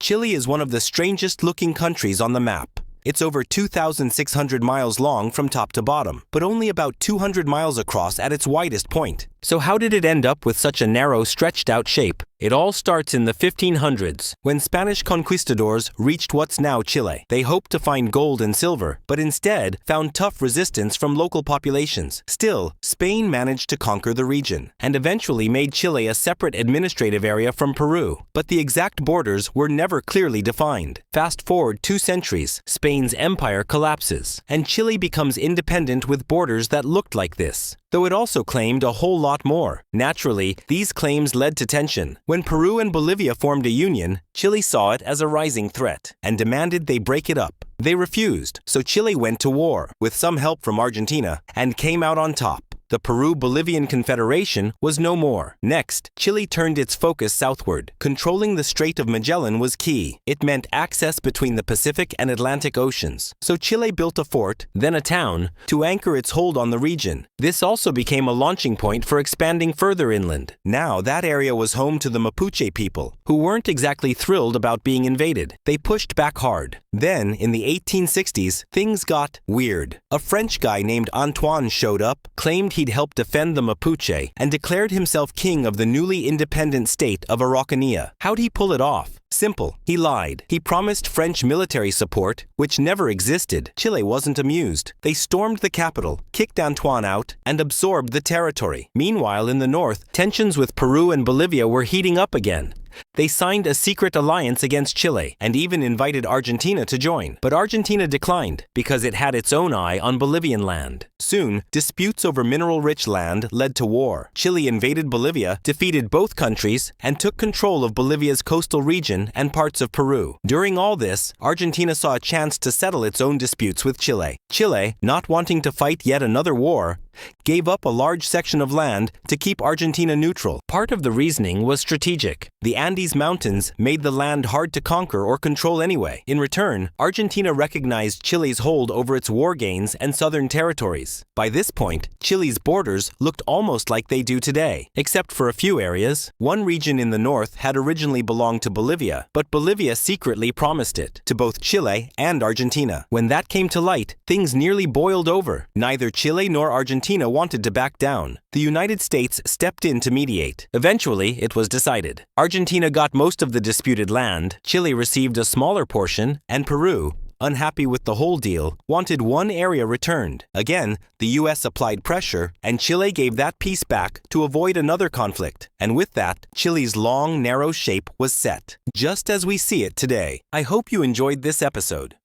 Chile is one of the strangest-looking countries on the map. It's over 2,600 miles long from top to bottom, but only about 200 miles across at its widest point. So how did it end up with such a narrow, stretched-out shape? It all starts in the 1500s, when Spanish conquistadors reached what's now Chile. They hoped to find gold and silver, but instead found tough resistance from local populations. Still, Spain managed to conquer the region, and eventually made Chile a separate administrative area from Peru. But the exact borders were never clearly defined. Fast forward 2 centuries, Spain's empire collapses, and Chile becomes independent with borders that looked like this, though it also claimed a whole lot more. Naturally, these claims led to tension. When Peru and Bolivia formed a union, Chile saw it as a rising threat and demanded they break it up. They refused, so Chile went to war, with some help from Argentina, and came out on top. The Peru-Bolivian Confederation was no more. Next, Chile turned its focus southward. Controlling the Strait of Magellan was key. It meant access between the Pacific and Atlantic Oceans. So Chile built a fort, then a town, to anchor its hold on the region. This also became a launching point for expanding further inland. Now that area was home to the Mapuche people, who weren't exactly thrilled about being invaded. They pushed back hard. Then, in the 1860s, things got weird. A French guy named Antoine showed up, claimed he'd helped defend the Mapuche, and declared himself king of the newly independent state of Araucania. How'd he pull it off? Simple. He lied. He promised French military support, which never existed. Chile wasn't amused. They stormed the capital, kicked Antoine out, and absorbed the territory. Meanwhile, in the north, tensions with Peru and Bolivia were heating up again. They signed a secret alliance against Chile and even invited Argentina to join. But Argentina declined because it had its own eye on Bolivian land. Soon, disputes over mineral-rich land led to war. Chile invaded Bolivia, defeated both countries, and took control of Bolivia's coastal region and parts of Peru. During all this, Argentina saw a chance to settle its own disputes with Chile. Chile, not wanting to fight yet another war, gave up a large section of land to keep Argentina neutral. Part of the reasoning was strategic. The Andes Mountains made the land hard to conquer or control anyway. In return, Argentina recognized Chile's hold over its war gains and southern territories. By this point, Chile's borders looked almost like they do today, except for a few areas. One region in the north had originally belonged to Bolivia, but Bolivia secretly promised it to both Chile and Argentina. When that came to light, things nearly boiled over. Neither Chile nor Argentina wanted to back down. The United States stepped in to mediate. Eventually, it was decided. Argentina got most of the disputed land, Chile received a smaller portion, and Peru, unhappy with the whole deal, wanted one area returned. Again, the U.S. applied pressure, and Chile gave that piece back to avoid another conflict. And with that, Chile's long, narrow shape was set, just as we see it today. I hope you enjoyed this episode.